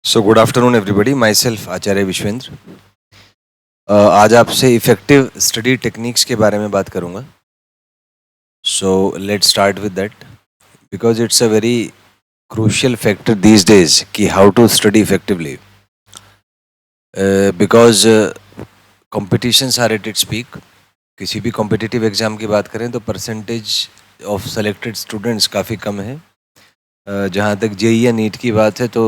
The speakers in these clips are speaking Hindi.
सो good afternoon everybody, myself Acharya Vishwendra. आज आपसे इफ़ेक्टिव स्टडी टेक्निक्स के बारे में बात करूंगा। So let start with that because it's a very crucial factor these days कि how to study effectively, because competitions are at its peak. किसी भी कॉम्पिटिटिव एग्ज़ाम की बात करें तो परसेंटेज ऑफ सेलेक्टेड स्टूडेंट्स काफ़ी कम है। जहाँ तक जेई या नीट की बात है तो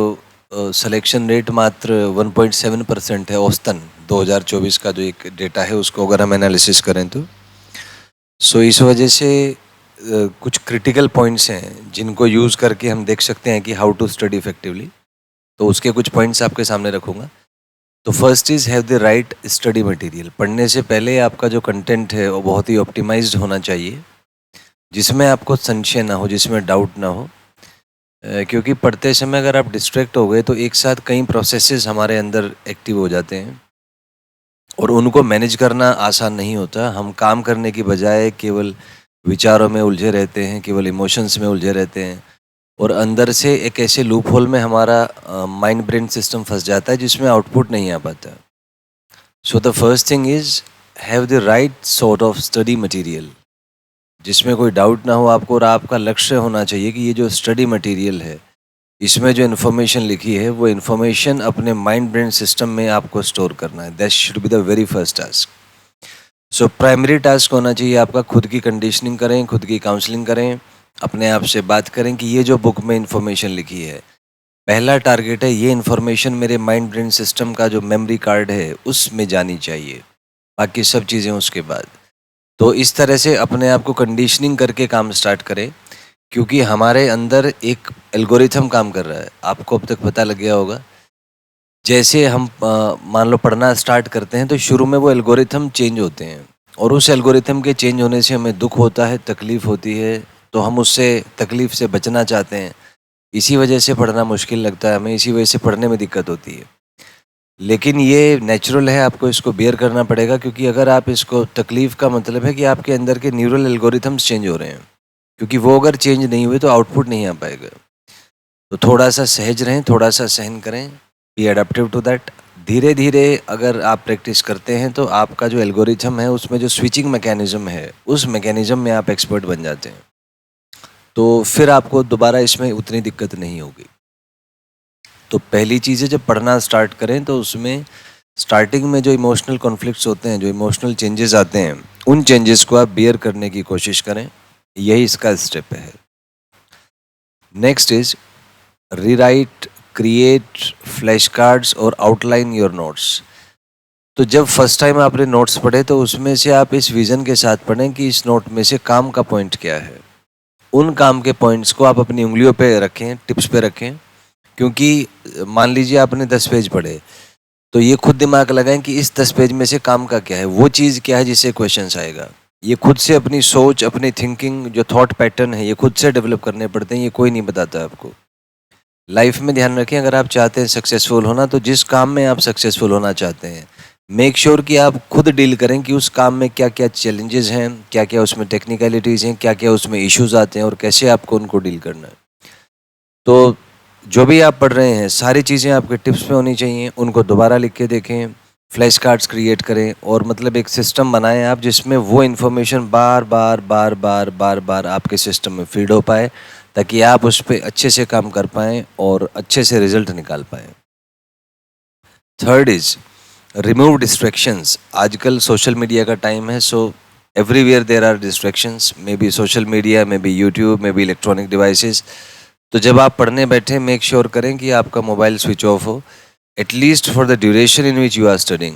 सिलेक्शन रेट मात्र 1.7% है औसतन 2024 का जो एक डेटा है उसको अगर हम एनालिसिस करें तो। सो इस वजह से कुछ क्रिटिकल पॉइंट्स हैं जिनको यूज़ करके हम देख सकते हैं कि हाउ टू स्टडी इफेक्टिवली। तो उसके कुछ पॉइंट्स आपके सामने रखूँगा। तो first is have the right study material. पढ़ने से पहले आपका जो कंटेंट है वो बहुत ही ऑप्टिमाइज्ड होना चाहिए, जिसमें आपको संशय ना हो, जिसमें डाउट ना हो। क्योंकि पढ़ते समय अगर आप डिस्ट्रैक्ट हो गए तो एक साथ कई प्रोसेसेस हमारे अंदर एक्टिव हो जाते हैं और उनको मैनेज करना आसान नहीं होता। हम काम करने की बजाय केवल विचारों में उलझे रहते हैं, केवल इमोशंस में उलझे रहते हैं और अंदर से एक ऐसे लूप होल में हमारा माइंड ब्रेन सिस्टम फंस जाता है जिसमें आउटपुट नहीं आ पाता। So the first thing is have the right sort of study material, जिसमें कोई डाउट ना हो आपको। और आपका लक्ष्य होना चाहिए कि ये जो स्टडी मटेरियल है, इसमें जो इन्फॉर्मेशन लिखी है वो इन्फॉर्मेशन अपने माइंड ब्रेन सिस्टम में आपको स्टोर करना है। That should be the very first task. So primary task होना चाहिए आपका, खुद की कंडीशनिंग करें, खुद की काउंसलिंग करें, अपने आप से बात करें कि ये जो बुक में इन्फॉर्मेशन लिखी है, पहला टारगेट है ये इन्फॉर्मेशन मेरे माइंड ब्रेन सिस्टम का जो मेमोरी कार्ड है उसमें जानी चाहिए, बाकी सब चीज़ें उसके बाद। तो इस तरह से अपने आप को कंडीशनिंग करके काम स्टार्ट करें, क्योंकि हमारे अंदर एक एल्गोरिथम काम कर रहा है। आपको अब तक पता लग गया होगा, जैसे हम मान लो पढ़ना स्टार्ट करते हैं तो शुरू में वो एल्गोरिथम चेंज होते हैं और उस एल्गोरिथम के चेंज होने से हमें दुख होता है, तकलीफ़ होती है, तो हम उससे तकलीफ़ से बचना चाहते हैं। इसी वजह से पढ़ना मुश्किल लगता है हमें, इसी वजह से पढ़ने में दिक्कत होती है। लेकिन ये नेचुरल है, आपको इसको बेयर करना पड़ेगा, क्योंकि अगर आप इसको, तकलीफ़ का मतलब है कि आपके अंदर के न्यूरल एल्गोरिथम्स चेंज हो रहे हैं, क्योंकि वो अगर चेंज नहीं हुए तो आउटपुट नहीं आ पाएगा। तो थोड़ा सा सहज रहें, थोड़ा सा सहन करें, बी एडेप्टिव टू दैट। धीरे धीरे अगर आप प्रैक्टिस करते हैं तो आपका जो एल्गोरिथम है उसमें जो स्विचिंग मैकेनिज़्म है उस मैकेनिज़्म में आप एक्सपर्ट बन जाते हैं, तो फिर आपको दोबारा इसमें उतनी दिक्कत नहीं होगी। तो पहली चीज़ है, जब पढ़ना स्टार्ट करें तो उसमें स्टार्टिंग में जो इमोशनल कॉन्फ्लिक्ट्स होते हैं, जो इमोशनल चेंजेस आते हैं, उन चेंजेस को आप बियर करने की कोशिश करें। यही इसका स्टेप है। Next is rewrite, create flash cards और आउटलाइन योर नोट्स। तो जब फर्स्ट टाइम आपने नोट्स पढ़े तो उसमें से आप इस विज़न के साथ पढ़ें कि इस नोट में से काम का पॉइंट क्या है। उन काम के पॉइंट्स को आप अपनी उंगलियों पे रखें, टिप्स पे रखें। क्योंकि मान लीजिए आपने 10 पेज पढ़े, तो ये खुद दिमाग लगाएं कि इस 10 पेज में से काम का क्या है, वो चीज़ क्या है जिससे क्वेश्चंस आएगा। ये खुद से अपनी सोच, अपनी थिंकिंग, जो थॉट पैटर्न है, ये खुद से डेवलप करने पड़ते हैं, ये कोई नहीं बताता आपको। लाइफ में ध्यान रखें, अगर आप चाहते हैं सक्सेसफुल होना, तो जिस काम में आप सक्सेसफुल होना चाहते हैं, मेक श्योर कि आप खुद डील करें कि उस काम में क्या क्या चैलेंजेस हैं, क्या क्या उसमें टेक्निकलिटीज़ हैं, क्या क्या उसमें इश्यूज आते हैं और कैसे आपको उनको डील करना है। तो जो भी आप पढ़ रहे हैं, सारी चीज़ें आपके टिप्स में होनी चाहिए, उनको दोबारा लिख के देखें, फ्लैश कार्ड्स क्रिएट करें और मतलब एक सिस्टम बनाएं आप, जिसमें वो इन्फॉर्मेशन बार बार बार बार बार बार आपके सिस्टम में फीड हो पाए, ताकि आप उस पर अच्छे से काम कर पाएँ और अच्छे से रिजल्ट निकाल पाएँ। Third is remove distractions. आजकल सोशल मीडिया का टाइम है, so everywhere there are distractions, maybe social media, maybe YouTube, maybe electronic devices. तो जब आप पढ़ने बैठें, मेक श्योर करें कि आपका मोबाइल स्विच ऑफ हो, at least for the duration in which you are studying.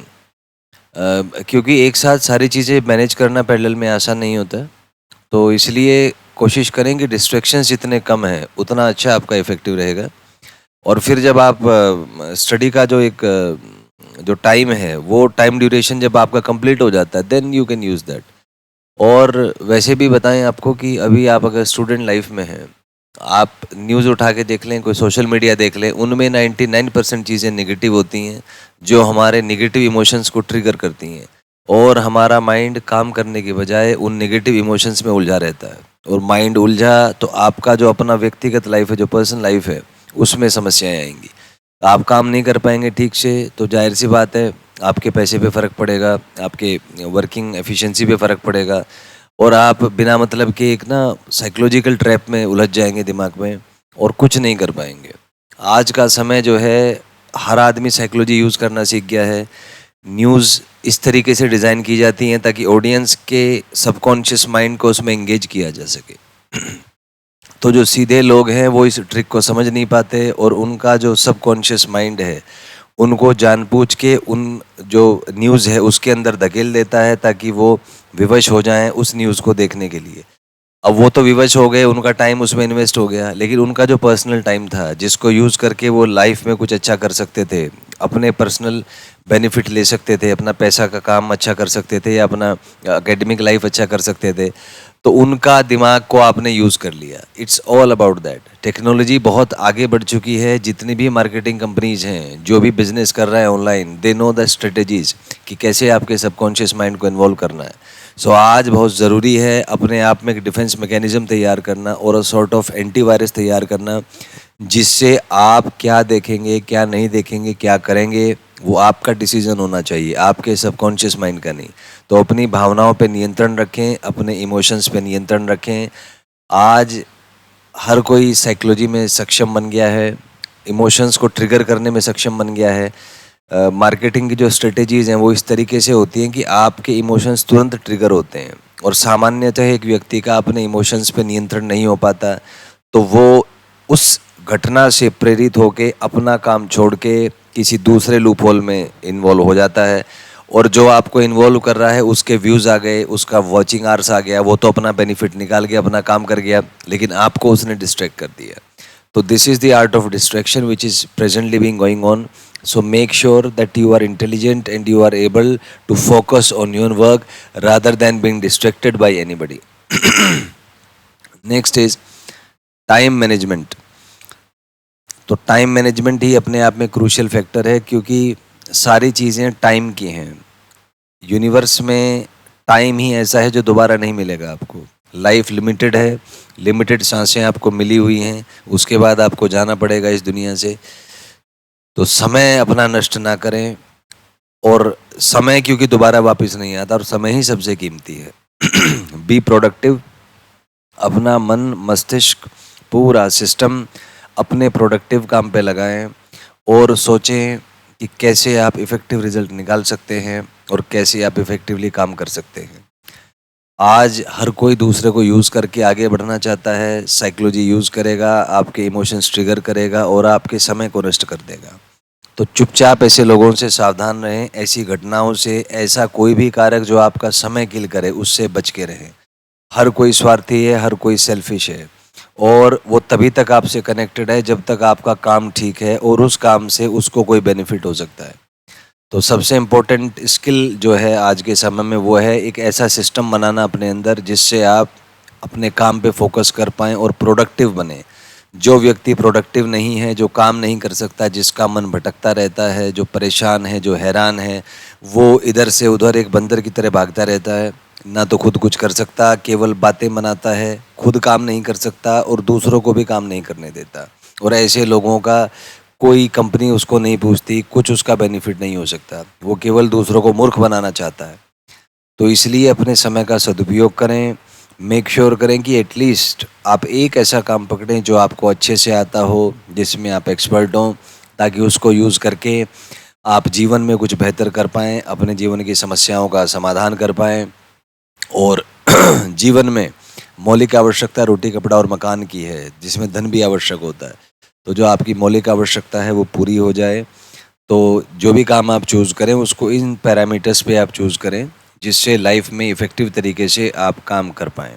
क्योंकि एक साथ सारी चीज़ें मैनेज करना पैरेलल में आसान नहीं होता, तो इसलिए कोशिश करें कि डिस्ट्रैक्शंस जितने कम हैं उतना अच्छा आपका इफ़ेक्टिव रहेगा। और फिर जब आप स्टडी का जो एक जो टाइम है, वो टाइम ड्यूरेशन जब आपका कंप्लीट हो जाता है, then you can use that. और वैसे भी बताएं आपको कि अभी आप अगर स्टूडेंट लाइफ में हैं, आप न्यूज़ उठा के देख लें, कोई सोशल मीडिया देख लें, उनमें 99% चीज़ें नेगेटिव होती हैं, जो हमारे नेगेटिव इमोशंस को ट्रिगर करती हैं और हमारा माइंड काम करने के बजाय उन नेगेटिव इमोशंस में उलझा रहता है। और माइंड उलझा तो आपका जो अपना व्यक्तिगत लाइफ है, जो पर्सनल लाइफ है, उसमें समस्याएं आएंगी। आप काम नहीं कर पाएंगे ठीक से तो जाहिर सी बात है आपके पैसे पे फ़र्क पड़ेगा, आपके वर्किंग एफिशिएंसी पे फ़र्क पड़ेगा और आप बिना मतलब के एक ना साइकोलॉजिकल ट्रैप में उलझ जाएंगे दिमाग में और कुछ नहीं कर पाएंगे। आज का समय जो है हर आदमी साइकोलॉजी यूज़ करना सीख गया है। न्यूज़ इस तरीके से डिज़ाइन की जाती हैं ताकि ऑडियंस के सबकॉन्शियस माइंड को उसमें एंगेज किया जा सके। तो जो सीधे लोग हैं वो इस ट्रिक को समझ नहीं पाते और उनका जो सबकॉन्शियस माइंड है उनको जानबूझ के उन जो न्यूज़ है उसके अंदर धकेल देता है ताकि वो विवश हो जाएं उस न्यूज़ को देखने के लिए। अब वो तो विवश हो गए, उनका टाइम उसमें इन्वेस्ट हो गया, लेकिन उनका जो पर्सनल टाइम था जिसको यूज़ करके वो लाइफ में कुछ अच्छा कर सकते थे, अपने पर्सनल बेनिफिट ले सकते थे, अपना पैसा का काम अच्छा कर सकते थे या अपना एकेडमिक लाइफ अच्छा कर सकते थे, तो उनका दिमाग को आपने यूज़ कर लिया। It's all about that. Technology बहुत आगे बढ़ चुकी है। जितनी भी मार्केटिंग कंपनीज हैं, जो भी बिजनेस कर रहा है online, they know the strategies कि कैसे आपके सबकॉन्शियस माइंड को इन्वॉल्व करना है। सो आज बहुत ज़रूरी है अपने आप में एक डिफेंस मैकेनिज्म तैयार करना और सॉर्ट ऑफ एंटीवायरस तैयार करना, जिससे आप क्या देखेंगे, क्या नहीं देखेंगे, क्या करेंगे, वो आपका डिसीजन होना चाहिए, आपके सबकॉन्शियस माइंड का नहीं। तो अपनी भावनाओं पे नियंत्रण रखें, अपने इमोशंस पे नियंत्रण रखें। आज हर कोई साइकोलॉजी में सक्षम बन गया है, इमोशंस को ट्रिगर करने में सक्षम बन गया है। मार्केटिंग की जो स्ट्रेटेजीज़ हैं वो इस तरीके से होती हैं कि आपके इमोशंस तुरंत ट्रिगर होते हैं और सामान्यतः एक व्यक्ति का अपने इमोशंस पे नियंत्रण नहीं हो पाता, तो वो उस घटना से प्रेरित होके अपना काम छोड़ के किसी दूसरे लूप होल में इन्वॉल्व हो जाता है और जो आपको इन्वॉल्व कर रहा है उसके व्यूज़ आ गए, उसका वॉचिंग आवर्स आ गया, वो तो अपना बेनिफिट निकाल के अपना काम कर गया, लेकिन आपको उसने डिस्ट्रैक्ट कर दिया। तो this is the art of distraction which is presently being going on. So make sure that you are intelligent and you are able to focus on your work rather than being distracted by anybody. Next is time management. तो टाइम मैनेजमेंट ही अपने आप में क्रूशियल फैक्टर है क्योंकि सारी चीज़ें टाइम की हैं। यूनिवर्स में टाइम ही ऐसा है जो दोबारा नहीं मिलेगा आपको। लाइफ लिमिटेड है, लिमिटेड सांसें आपको मिली हुई हैं, उसके बाद आपको जाना पड़ेगा इस दुनिया से। तो समय अपना नष्ट ना करें और समय क्योंकि दोबारा वापस नहीं आता और समय ही सबसे कीमती है। Be productive. अपना मन, मस्तिष्क, पूरा सिस्टम अपने प्रोडक्टिव काम पे लगाएं और सोचें कि कैसे आप इफ़ेक्टिव रिजल्ट निकाल सकते हैं और कैसे आप इफ़ेक्टिवली काम कर सकते हैं। आज हर कोई दूसरे को यूज़ करके आगे बढ़ना चाहता है। साइकोलॉजी यूज़ करेगा, आपके इमोशंस ट्रिगर करेगा और आपके समय को नष्ट कर देगा। तो चुपचाप ऐसे लोगों से सावधान रहें, ऐसी घटनाओं से, ऐसा कोई भी कारक जो आपका समय किल करे उससे बच के रहें। हर कोई स्वार्थी है, हर कोई सेल्फिश है और वो तभी तक आपसे कनेक्टेड है जब तक आपका काम ठीक है और उस काम से उसको कोई बेनिफिट हो सकता है। तो सबसे इम्पोर्टेंट स्किल जो है आज के समय में वो है एक ऐसा सिस्टम बनाना अपने अंदर जिससे आप अपने काम पे फोकस कर पाएँ और प्रोडक्टिव बने। जो व्यक्ति प्रोडक्टिव नहीं है, जो काम नहीं कर सकता, जिसका मन भटकता रहता है, जो परेशान है, जो हैरान है, वो इधर से उधर एक बंदर की तरह भागता रहता है। ना तो खुद कुछ कर सकता, केवल बातें बनाता है, खुद काम नहीं कर सकता और दूसरों को भी काम नहीं करने देता। और ऐसे लोगों का कोई कंपनी उसको नहीं पूछती, कुछ उसका बेनिफिट नहीं हो सकता। वो केवल दूसरों को मूर्ख बनाना चाहता है। तो इसलिए अपने समय का सदुपयोग करें। मेक श्योर करें कि एटलीस्ट आप एक ऐसा काम पकड़ें जो आपको अच्छे से आता हो, जिसमें आप एक्सपर्ट हों, ताकि उसको यूज़ करके आप जीवन में कुछ बेहतर कर पाएँ, अपने जीवन की समस्याओं का समाधान कर पाएँ और जीवन में मौलिक आवश्यकता रोटी, कपड़ा और मकान की है, जिसमें धन भी आवश्यक होता है। तो जो आपकी मौलिक आवश्यकता है वो पूरी हो जाए। तो जो भी काम आप चूज़ करें उसको इन पैरामीटर्स पे आप चूज़ करें जिससे लाइफ में इफ़ेक्टिव तरीके से आप काम कर पाएँ।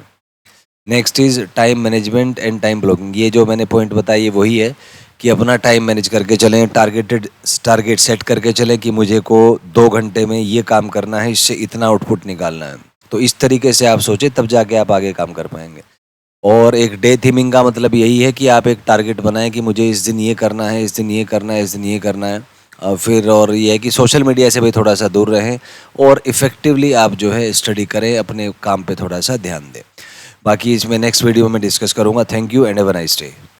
Next is time management and time blocking. ये जो मैंने पॉइंट बताई है वही है कि अपना टाइम मैनेज करके चलें, टारगेट सेट करके चलें कि मुझे को 2 घंटे में ये काम करना है, इससे इतना आउटपुट निकालना है। तो इस तरीके से आप सोचें, तब जाके आप आगे काम कर पाएंगे। और एक डे थीमिंग का मतलब यही है कि आप एक टारगेट बनाएं कि मुझे इस दिन ये करना है, इस दिन ये करना है, इस दिन ये करना है। फिर और ये है कि सोशल मीडिया से भी थोड़ा सा दूर रहें और इफ़ेक्टिवली आप जो है स्टडी करें, अपने काम पे थोड़ा सा ध्यान दें। बाकी इसमें नेक्स्ट वीडियो में डिस्कस करूँगा। Thank you and have a nice day.